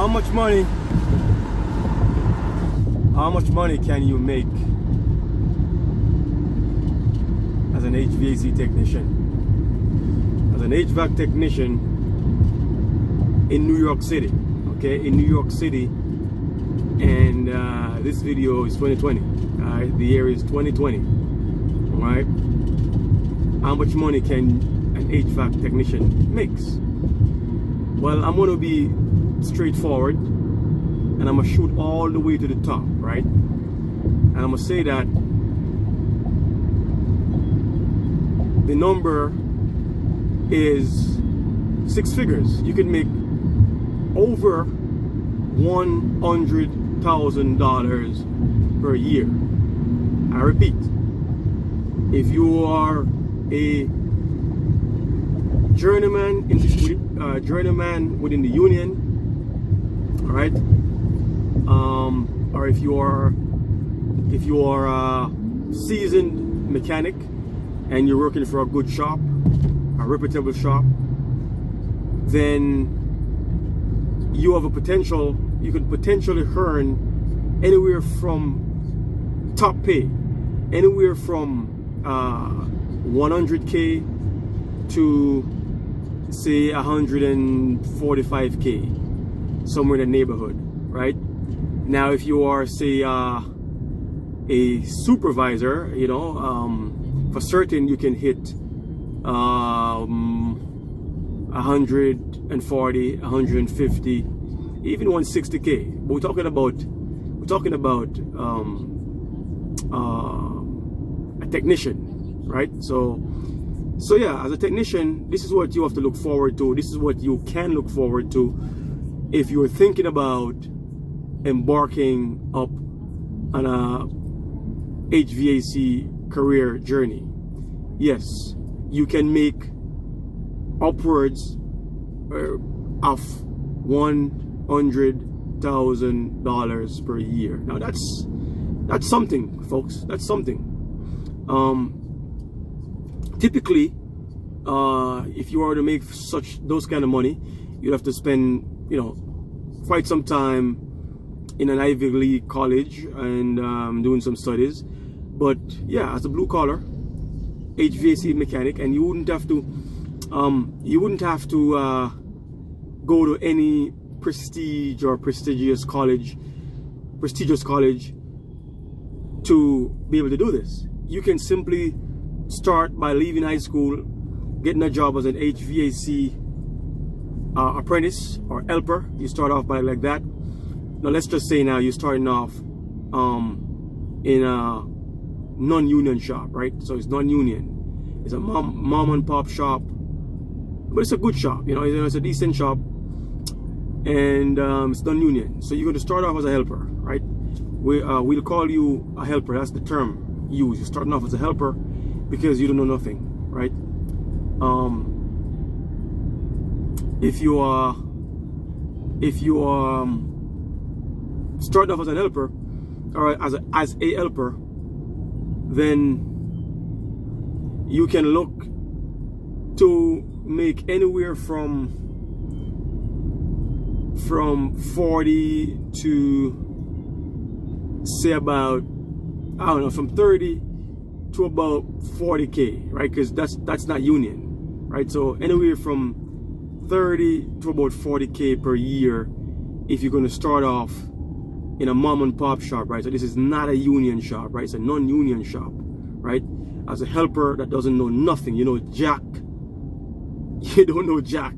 How much money can you make as an HVAC technician? As an HVAC technician in New York City, okay? In New York City, and this video is 2020. The year is 2020. All right. How much money can an HVAC technician makes? Well, I'm going to be straightforward, and I'm going to shoot all the way to the top, right? And I'm going to say that the number is 6 figures. You can make over $100,000 per year. I repeat, if you are a journeyman within the union, all right, or if you are a seasoned mechanic and you're working for a good shop, a reputable shop, then you have a potential. You could potentially earn anywhere from top pay, anywhere from 100K to say 145K, somewhere in the neighborhood, right? Now, if you are, say, a supervisor, you know, for certain you can hit 140, 150, even 160K. But we're talking about a technician, right? So yeah, as a technician, this is what you have to look forward to. This is what you can look forward to if you're thinking about embarking up on a HVAC career journey. Yes, you can make upwards of $100,000 per year. Now that's something, folks. That's something. Typically, if you are to make those kind of money, you'd have to spend, you know, quite some time in an Ivy League college and doing some studies. But yeah, as a blue collar HVAC mechanic, and you wouldn't have to go to any prestigious college to be able to do this. You can simply start by leaving high school, getting a job as an HVAC apprentice or helper. You start off by like that. Now let's just say now you're starting off in a non-union shop, right? So it's non-union. It's a mom and pop shop, but it's a good shop, you know. It's a decent shop, and it's non-union. So you're going to start off as a helper, right? We'll call you a helper. That's the term used. You're starting off as a helper because you don't know nothing, right? If you start off as a helper, or as a helper, then you can look to make anywhere from 40 to say about, I don't know, from 30 to about 40K, right? Because that's not union, right? So anywhere from 30 to about 40K per year if you're going to start off in a mom and pop shop, right? So this is not a union shop, right? It's a non-union shop, right? As a helper that doesn't know nothing, you know jack. You don't know jack.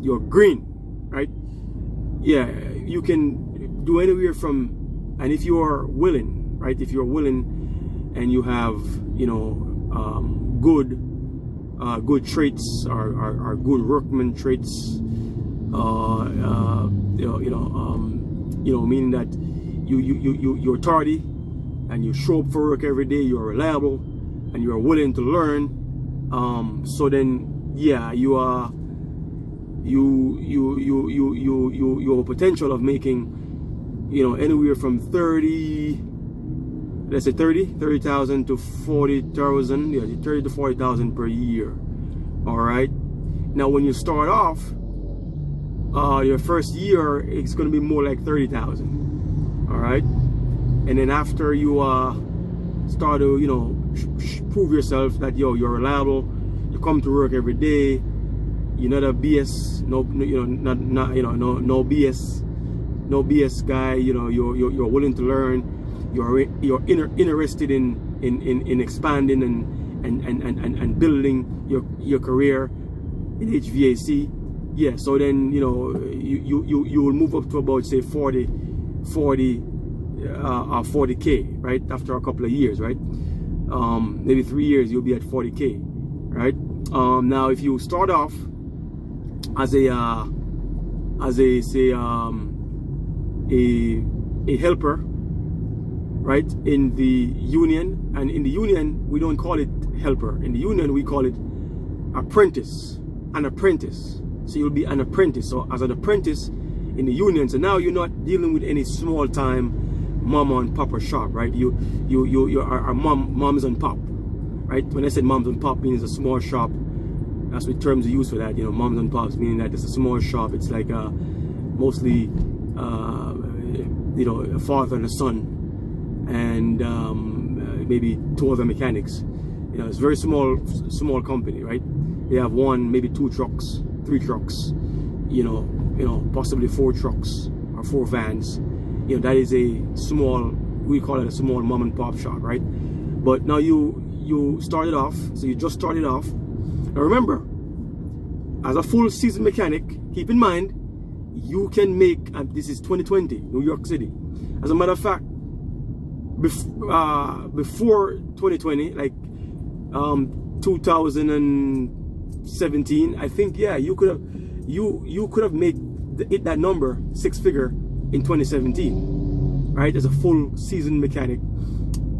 You're green, right? Yeah, you can do anywhere from, and if you are willing, right? If you're willing and you have, you know, good traits or good workman traits, meaning that you're tardy and you show up for work every day, you're reliable and you're willing to learn. So then, yeah, you have a potential of making, you know, anywhere from 30, let's say 30,000 to 40,000, yeah, 30 to 40,000 per year. All right. Now, when you start off, your first year it's going to be more like 30,000. All right, and then after you start to, you know, prove yourself that you're reliable, you come to work every day, you're not a BS, no BS guy, you know, you're willing to learn, you're interested in expanding and building your career in HVAC. Yeah, so then, you know, you will move up to about, say, 40K, right, after a couple of years, right? Maybe 3 years you'll be at 40K, right? Now if you start off as a helper, right, in the union, and in the union we don't call it helper, in the union we call it apprentice, an apprentice. So you'll be an apprentice. So as an apprentice in the union, so now you're not dealing with any small time mama and papa shop, right? You are moms and pop, right? When I said moms and pop, means a small shop. That's what terms are used for that, you know, moms and pops, meaning that it's a small shop. It's like mostly you know, a father and a son, and maybe 2 other mechanics. You know, it's a very small company, right? They have 1, maybe 2 trucks, 3 trucks, you know, possibly 4 trucks or 4 vans. You know, that is a small, we call it a small mom and pop shop, right? But now you started off, so you just started off. Now remember, as a full season mechanic, keep in mind, you can make, and this is 2020, New York City. As a matter of fact, before 2020, like 2017, I think, yeah, you could have made that number 6-figure in 2017, right? As a full season mechanic,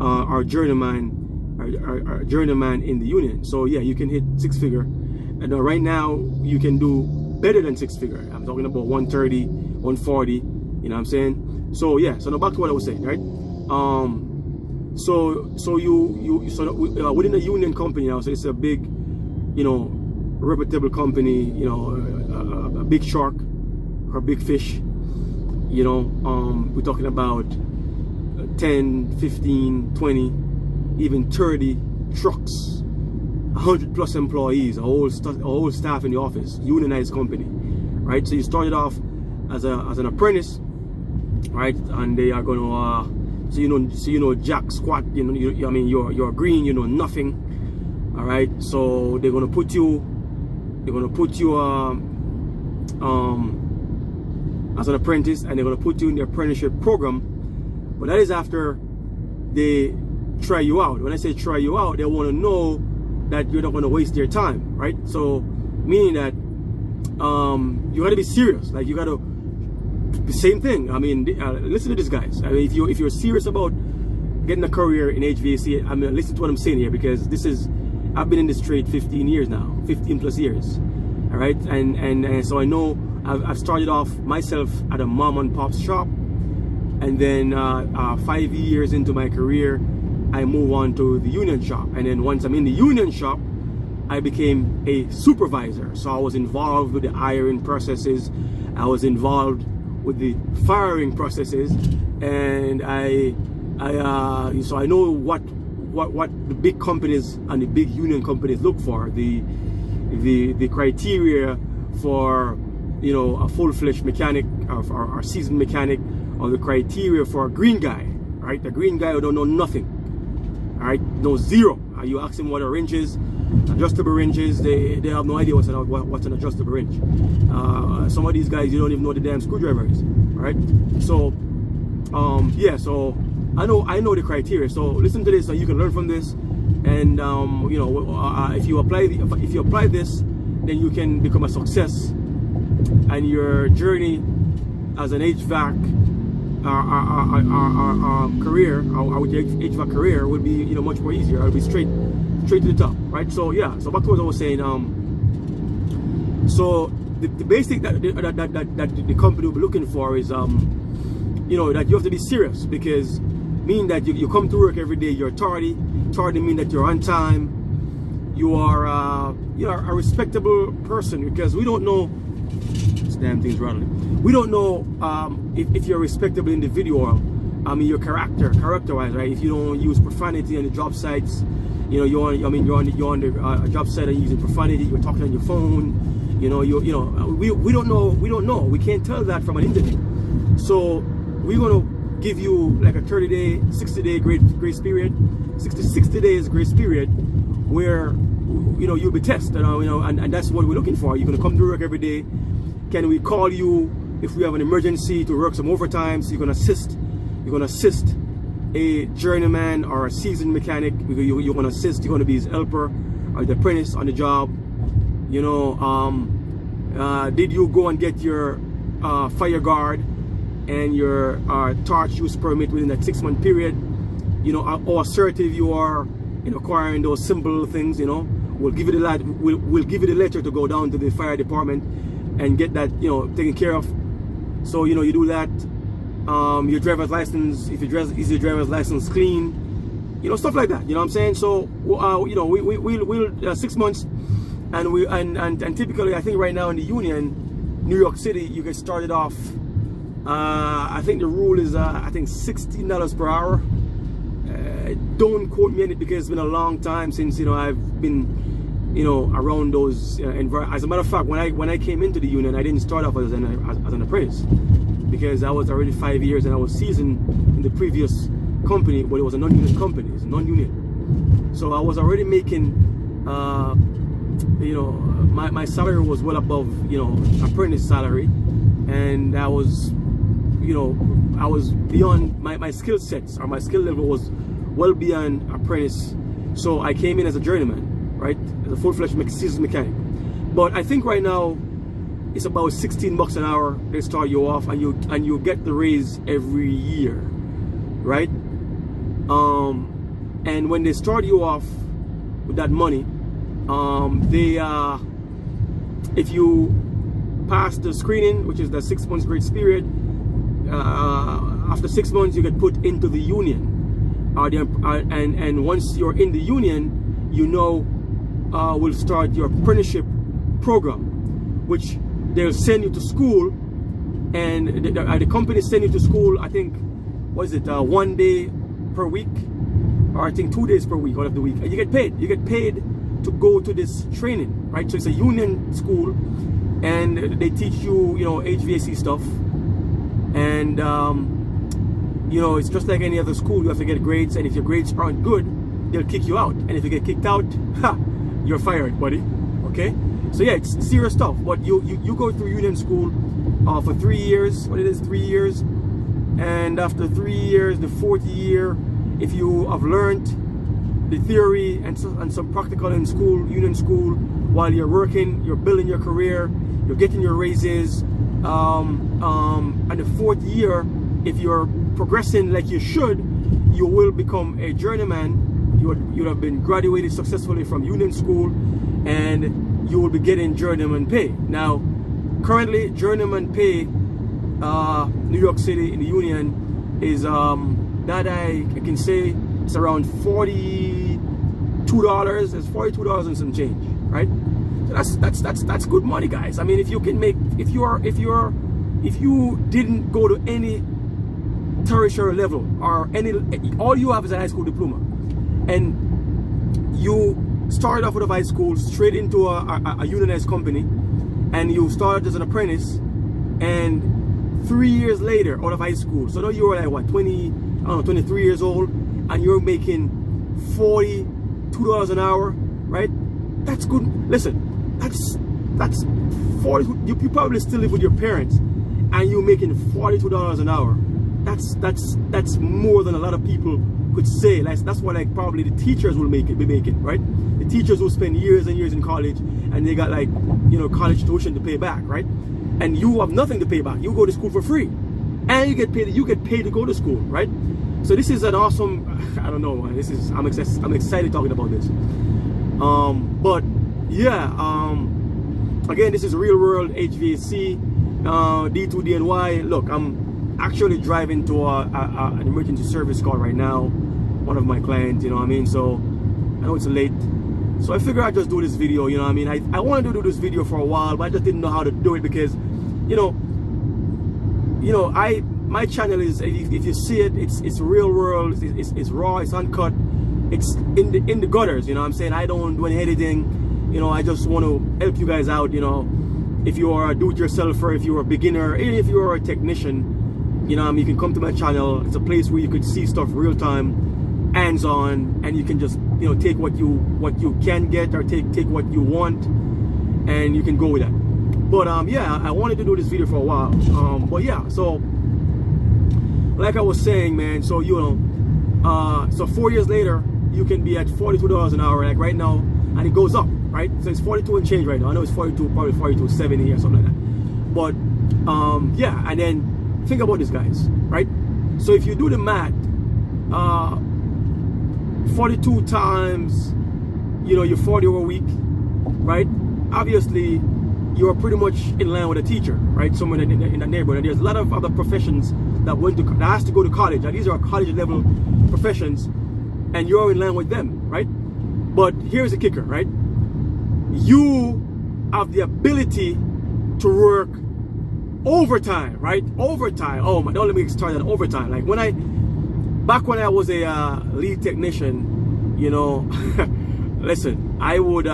or journeyman, or journeyman in the union. So yeah, you can hit 6-figure, and right now you can do better than 6-figure. I'm talking about 130, 140. You know what I'm saying? So yeah. So now back to what I was saying, right? So within a union company now, so it's a big, you know, reputable company, you know, a big shark or a big fish, you know. We're talking about 10, 15, 20, even 30 trucks, 100+ employees, a whole staff in the office, unionized company, right? So you started off as an apprentice, right? And they are gonna so you know jack squat, you know, I mean you're green, you know nothing, all right? So they're gonna put you as an apprentice, and they're gonna put you in the apprenticeship program. But that is after they try you out. When I say try you out, they want to know that you're not going to waste their time, right? So meaning that you got to be serious. Like you got to, the same thing. I mean, listen to this, guys. I mean, if you're serious about getting a career in HVAC, I mean, listen to what I'm saying here, because this is, I've been in this trade 15 years now, 15+ years, all right? And so I know I've started off myself at a mom and pop shop, and then 5 years into my career, I move on to the union shop. And then once I'm in the union shop, I became a supervisor. So I was involved with the hiring processes, I was involved with the firing processes, and so I know what the big companies and the big union companies look for, the criteria for, you know, a full-fledged mechanic or seasoned mechanic, or the criteria for a green guy, right? The green guy who don't know nothing, all right, no, zero. You ask them what a wrench is, adjustable wrenches, they have no idea what's an adjustable wrench. Some of these guys, you don't even know the damn screwdriver is, all right? So yeah, so I know the criteria. So listen to this, so you can learn from this, and you know, if you apply this, then you can become a success, and your journey as an HVAC career, or with your HVAC career, would be, you know, much more easier. It'll be straight to the top, right? So yeah, so back to what I was saying. So the basic that the company will be looking for is you know, that you have to be serious, because meaning that you come to work every day, you're tardy mean that you're on time, you are a respectable person, because we don't know damn things rattling. We don't know if you're a respectable individual. I mean, your character-wise, right? If you don't use profanity on the job sites, you know, you're on the job site and using profanity. You're talking on your phone. You know, we don't know. We can't tell that from an interview. So we're gonna give you like a 30-day, 60-day grace period. 60 days grace period where, you know, you'll be tested. You know, and that's what we're looking for. You're gonna come to work every day. Can we call you if we have an emergency to work some overtime? So you're gonna assist a journeyman or a seasoned mechanic. You're gonna assist. You're gonna be his helper or the apprentice on the job. You know, did you go and get your fire guard and your torch use permit within that 6-month period? You know, how assertive you are in acquiring those simple things. You know, we'll give you the letter to go down to the fire department and get that, you know, taken care of. So, you know, you do that. Your driver's license, is your driver's license clean? You know, stuff like that. You know what I'm saying? So, you know, we'll 6 months, and typically, I think right now in the union, New York City, you get started off. I think the rule is I think $16 per hour. Don't quote me on it because it's been a long time since, you know, I've been, you know, around those. As a matter of fact, when I came into the union, I didn't start off as an apprentice, because I was already 5 years and I was seasoned in the previous company, but it was a non-union company. It's non-union, so I was already making, you know, my salary was well above, you know, apprentice salary, and I was, you know, I was beyond my skill sets, or my skill level was well beyond apprentice. So I came in as a journeyman, right, as a full-fledged seasoned mechanic. But I think right now it's about $16 an hour. They start you off, and you get the raise every year, right? And when they start you off with that money, if you pass the screening, which is the 6 months grace period, after 6 months you get put into the union, and once you're in the union, you know, will start your apprenticeship program, which they'll send you to school, and the company send you to school. I think, what is it, 1 day per week, or I think 2 days per week out of the week, and you get paid. You get paid to go to this training, right? So it's a union school, and they teach you, you know, HVAC stuff, and you know, it's just like any other school. You have to get grades, and if your grades aren't good, they'll kick you out. And if you get kicked out, ha, you're fired, buddy. Okay? So yeah, it's serious stuff. But you go through union school for 3 years. What it is, 3 years, and after 3 years, the 4th year, if you have learned the theory and some practical in school, union school, while you're working, you're building your career, you're getting your raises, and the 4th year, if you're progressing like you should, you will become a journeyman. You have been graduated successfully from union school, and you will be getting journeyman pay. Now, currently, journeyman pay, New York City in the union is that I can say it's around $42. It's $42 and some change, right? So that's good money, guys. I mean, if you can make, if you didn't go to any tertiary level, or all you have is a high school diploma, and you started off with a high school straight into a unionized company, and you started as an apprentice, and 3 years later out of high school, so now you were like what, 23 years old, and you're making $42 an hour, right? That's good. Listen, that's 40. You probably still live with your parents, and you're making $42 an hour. That's more than a lot of people could say. That's what, like, probably the teachers will be making, right? The teachers will spend years and years in college, and they got, like, you know, college tuition to pay back, right? And you have nothing to pay back. You go to school for free, and you get paid to go to school, right? So this is an awesome, I don't know, I'm excited talking about this. But yeah, again, this is real world HVAC, D2DNY. Look, I'm actually driving to an emergency service call right now, one of my clients, you know what I mean? So I know it's late, so I figured I'd just do this video, you know what I mean? I wanted to do this video for a while, but I just didn't know how to do it, because, you my channel is, if you see it, it's real world, it's raw, it's uncut, it's in the gutters, you know what I'm saying? I don't do any editing, you know, I just want to help you guys out, you know. If you are a do-it-yourselfer, if you're a beginner, even if you're a technician, you know, you can come to my channel. It's a place where you could see stuff real time, hands-on, and you can just, you know, take what you can get, or take what you want, and you can go with that. But yeah, I wanted to do this video for a while. But yeah, so like I was saying, man, so you know, so 4 years later, you can be at $42 an hour, like right now, and it goes up, right? So it's 42 and change right now. I know it's 42, probably 42.70 or something like that. But yeah, and then think about this, guys, right? So if you do the math, 42 times, you know, your 40 hour week, right? Obviously, you're pretty much in line with a teacher, right? Somewhere in that neighborhood. And there's a lot of other professions that has to go to college. And these are college level professions, and you're in line with them, right? But here's the kicker, right? You have the ability to work overtime, right? Overtime. Oh my! Don't let me start on overtime. Like back when I was a lead technician, you know, listen, I would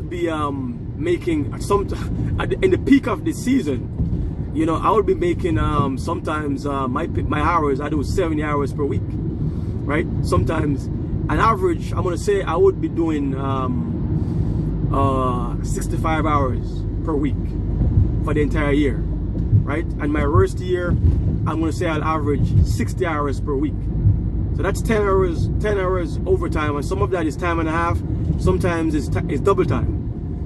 be making in the peak of the season, you know, I would be making sometimes my hours, I do 70 hours per week, right? Sometimes an average, I'm gonna say I would be doing 65 hours per week for the entire year, right? And my worst year, I'm gonna say I'll average 60 hours per week. So that's 10 hours overtime, and some of that is time and a half. Sometimes it's double time.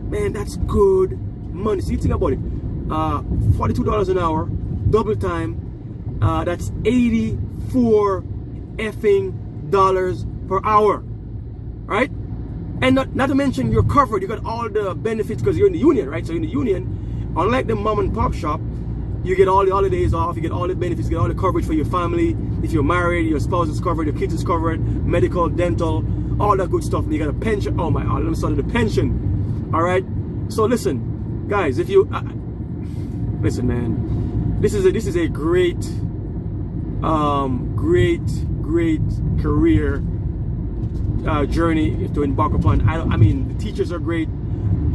Man, that's good money. So you think about it, $42 an hour, double time, that's 84 effing dollars per hour, right? And not to mention you're covered, you got all the benefits because you're in the union, right? So in the union, unlike the mom and pop shop, you get all the holidays off, you get all the benefits, you get all the coverage for your family. If you're married, your spouse is covered, your kids is covered, medical, dental, all that good stuff. And you got a pension. Oh my God, let me start with the pension. All right. So listen, guys, if you listen, man, this is a great, great career journey to embark upon. I mean, the teachers are great,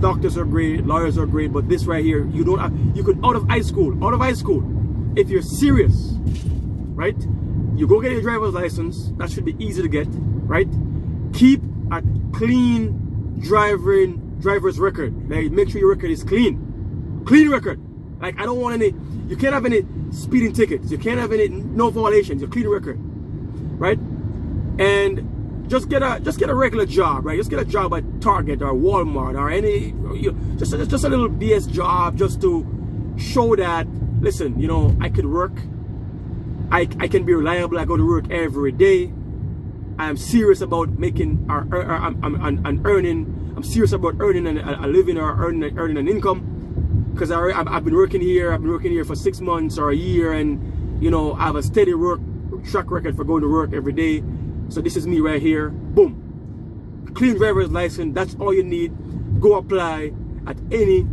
doctors are great, lawyers are great, but this right here, you could out of high school, if you're serious, right? You go get your driver's license. That should be easy to get, right? Keep a clean driver's record. Like, make sure your record is clean record. Like, I don't want any, you can't have any speeding tickets, you can't have no violations. Your clean record, right? And just get a regular job, right? Just get a job at Target or Walmart or any, just a little BS job, just to show that, listen, you know, I could work, I can be reliable, I go to work every day, I'm serious about making I'm serious about earning a living or earning an income, because I've been working here for 6 months or a year, and you know, I have a steady work track record for going to work every day. So this is me right here. Boom, clean driver's license. That's all you need. Go apply at any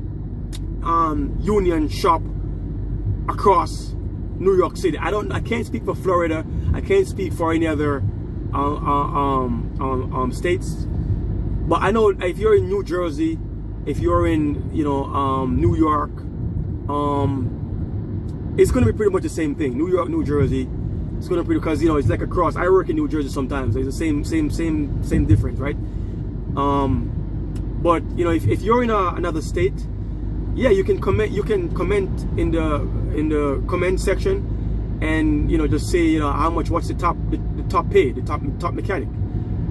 union shop across New York City. I can't speak for Florida. I can't speak for any other states. But I know if you're in New Jersey, if you're in, you know, New York, it's gonna be pretty much the same thing. New York, New Jersey, it's gonna be, because you know, it's like a cross. I work in New Jersey sometimes. It's the same difference, right? But you know, if you're in another state, yeah, you can comment. You can comment in the comment section, and you know, just say, you know, how much, what's the top pay, the top mechanic.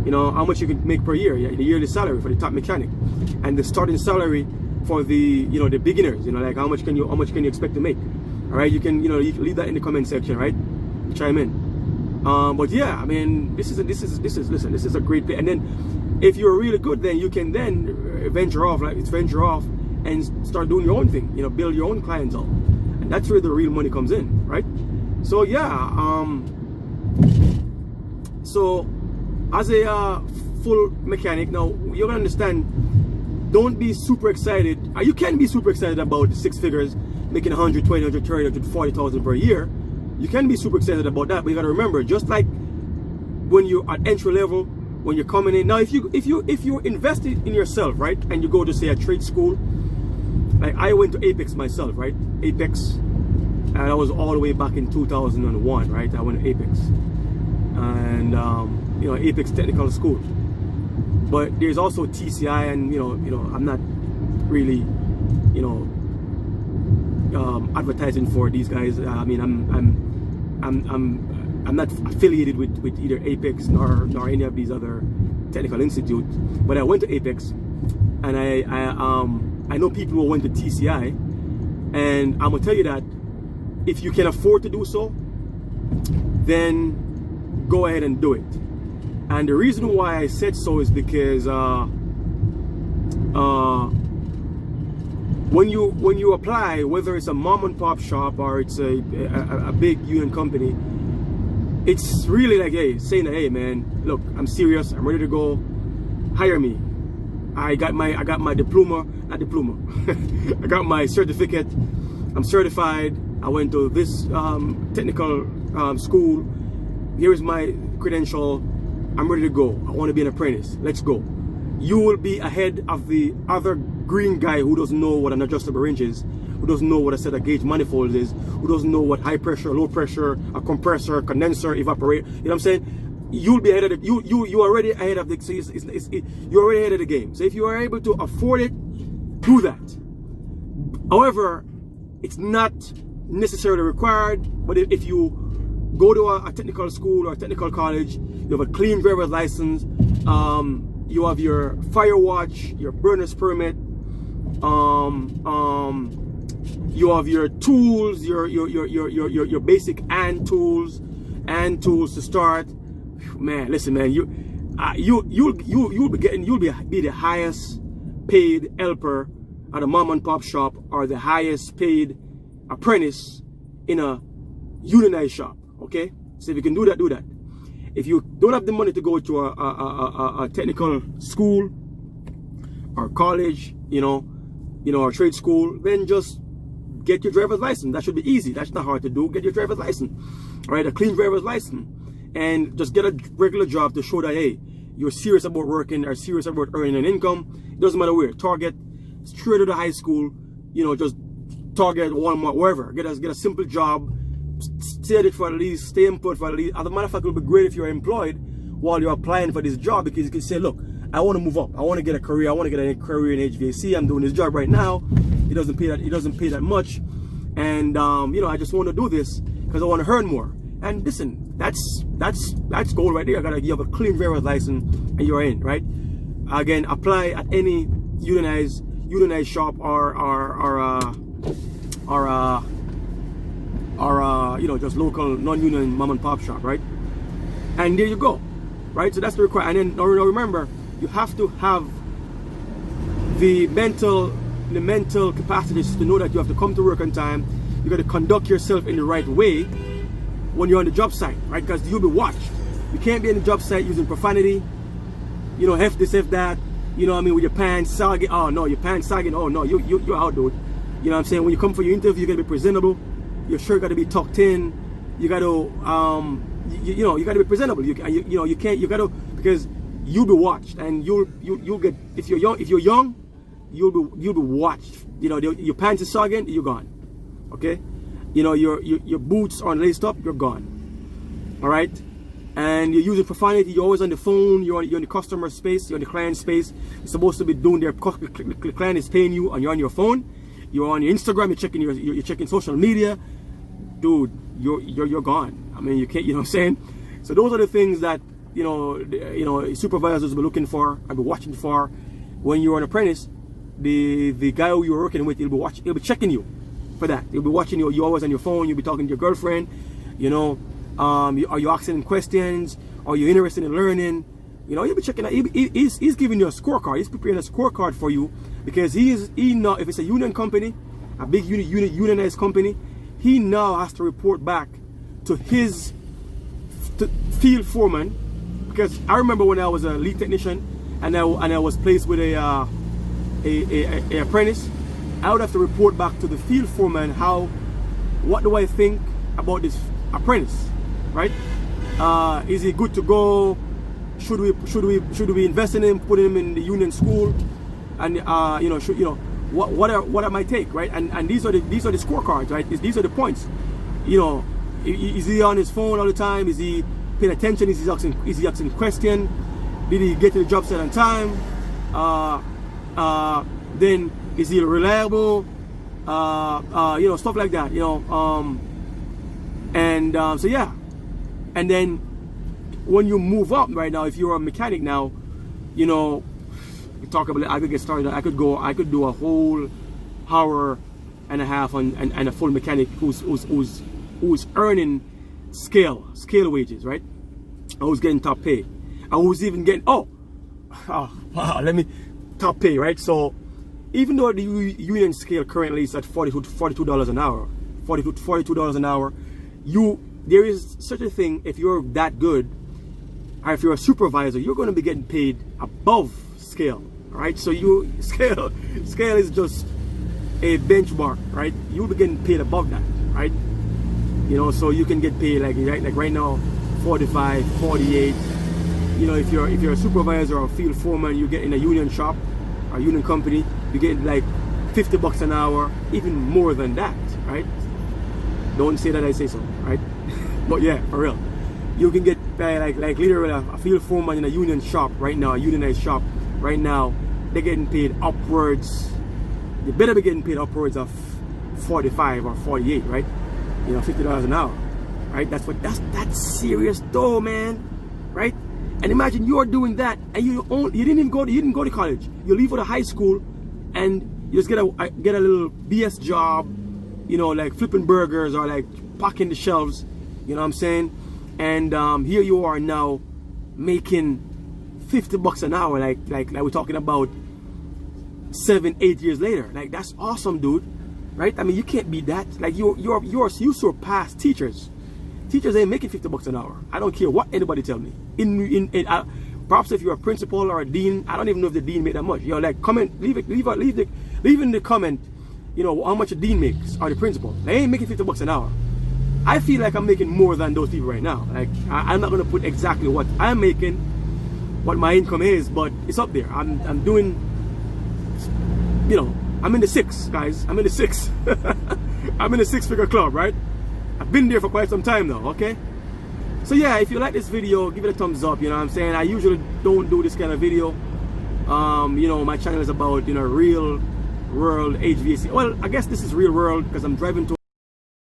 You know, how much you can make per year, yeah, the yearly salary for the top mechanic, and the starting salary for the, you know, the beginners. You know, like how much can you expect to make? All right, you can, you know, you can leave that in the comment section, right? Chime in. But yeah, I mean, this is a great play. And then if you're really good, then you can then venture off and start doing your own thing. You know, build your own clientele, and that's where the real money comes in, right? So yeah, so as a full mechanic, now you're gonna understand don't be super excited. You can be super excited about the 6 figures, making 120, 130, 140,000 per year. You can be super excited about that, but you got to remember, just like when you're at entry level, when you're coming in. Now, if you're invested in yourself, right, and you go to say a trade school, like I went to Apex myself, right? Apex, and I was all the way back in 2001, right? I went to Apex, and you know, Apex Technical School. But there's also TCI, and you know, I'm not really, you know, advertising for these guys. I mean, I'm not affiliated with either Apex nor any of these other technical institutes. But I went to Apex, and I know people who went to TCI, and I'm gonna tell you that if you can afford to do so, then go ahead and do it. And the reason why I said so is because when you apply, whether it's a mom and pop shop or it's a big union company, it's really like, hey, saying that, hey man, look, I'm serious, I'm ready to go, hire me. I got my diploma, not diploma. I got my certificate. I'm certified. I went to this technical school. Here's my credential. I'm ready to go. I want to be an apprentice. Let's go. You will be ahead of the other green guy who doesn't know what an adjustable wrench is, who doesn't know what a set of gauge manifolds is, who doesn't know what high pressure, low pressure, a compressor, condenser, evaporator. You know what I'm saying? You'll be ahead of the, you already ahead of the, so you're already ahead of the game. So if you are able to afford it, do that. However, it's not necessarily required. But if you go to a technical school or a technical college, you have a clean driver's license, you have your fire watch, your burner's permit, you have your tools, your basic hand tools to start. Man, listen, man, you'll be the highest paid helper at a mom and pop shop, or the highest paid apprentice in a unionized shop. Okay, so if you can do that, do that. If you don't have the money to go to a technical school or college, you know, or trade school, then just get your driver's license. That should be easy. That's not hard to do. Get your driver's license, all right? A clean driver's license, and just get a regular job to show that, hey, you're serious about working or serious about earning an income. It doesn't matter where. Target, straight to the high school, you know, just Target, Walmart, wherever. Get a simple job. Stay at it for at least, stay employed for at least. As a matter of fact, it would be great if you're employed while you're applying for this job, because you can say, look, I want to move up. I want to get a career. I want to get a career in HVAC. I'm doing this job right now. It doesn't pay that much. And you know, I just want to do this because I want to earn more. And listen, that's gold right there. You have a clean driver's license and you're in, right? Again, apply at any unionized shop or you know, just local non-union mom and pop shop, right? And there you go, right? So that's the requirement. And then now remember, you have to have the mental capacities to know that you have to come to work on time. You got to conduct yourself in the right way when you're on the job site, right? Because you'll be watched. You can't be on the job site using profanity, you know, F this, F that, you know what I mean, with your pants sagging. Oh no, your pants sagging. Oh no, you're out, dude. You know what I'm saying? When you come for your interview, you got to be presentable. Your shirt got to be tucked in. You got to, you know, you got to be presentable. You know, you can't. You got to, because you'll be watched, and you'll get, if you're young, you'll be watched. You know, your pants is sagging, you're gone. Okay, you know, your boots are laced up, you're gone. All right, and you're using profanity. You're always on the phone. You're in the customer space. You're in the client space. You're supposed to be doing their, the client is paying you, and you're on your phone. You're on your Instagram. You're checking social media. Dude, you're gone. I mean, you can't. You know what I'm saying? So those are the things that you know supervisors will be looking for. I'll be watching for when you're an apprentice. The guy who you're working with, he'll be checking you for that. He'll be watching you. You're always on your phone. You'll be talking to your girlfriend. You know, are you asking questions? Are you interested in learning? You know, he'll be checking out. He's giving you a scorecard. He's preparing a scorecard for you, because he know if it's a union company, a big unionized company, he now has to report back to his field foreman. Because I remember when I was a lead technician and I was placed with a a apprentice, I would have to report back to the field foreman what do I think about this apprentice, right? Is he good to go? Should we invest in him, put him in the union school, and what are my take, right? And these are the scorecards, right? These are the points. Is he on his phone all the time? Is he paying attention? Is he asking question? Did he get to the job site on time? Then is he reliable? Stuff like that. So yeah. And then when you move up right now, if you're a mechanic now, we talk about it. I could get started. I could do a whole hour and a half and a full mechanic who's earning scale wages, right? I was getting top pay. I was even getting top pay, right? So even though the union scale currently is at $42 an hour, $42 an hour, there is such a thing. If you're that good, or if you're a supervisor, you're going to be getting paid above scale, right? So scale is just a benchmark, right? You'll be getting paid above that, right? So you can get paid like right now 45, 48. If you're a supervisor or a field foreman, you get in a union shop or union company, you get like $50 an hour, even more than that, right? Don't say that I say so, right? But yeah, for real, you can get like literally a field foreman in a union shop right now, a unionized shop right now. They're getting paid upwards. They better be getting paid upwards of 45 or 48, right? $50 an hour, right? That's serious though, man, right? And imagine you're doing that, and you didn't go to college. You leave for the high school, and you just get a little BS job, like flipping burgers or like packing the shelves. You know what I'm saying? And here you are now making $50 an hour, like we're talking about 7-8 years later. Like, that's awesome, dude, right? I mean, you can't beat that. Like, you surpass teachers. Teachers ain't making $50 an hour. I don't care what anybody tell me. Perhaps if you're a principal or a dean, I don't even know if the dean make that much. Like, comment, leave in the comment, how much a dean makes or the principal. They ain't making $50 an hour. I feel like I'm making more than those people right now. Like, I'm not gonna put exactly what I'm making, what my income is, but it's up there. I'm doing, I'm in the six, guys. I'm in the six. I'm in the six-figure club, right? I've been there for quite some time now, okay? So yeah, if you like this video, give it a thumbs up, you know what I'm saying? I usually don't do this kind of video. My channel is about, real world HVAC. Well, I guess this is real world because I'm driving to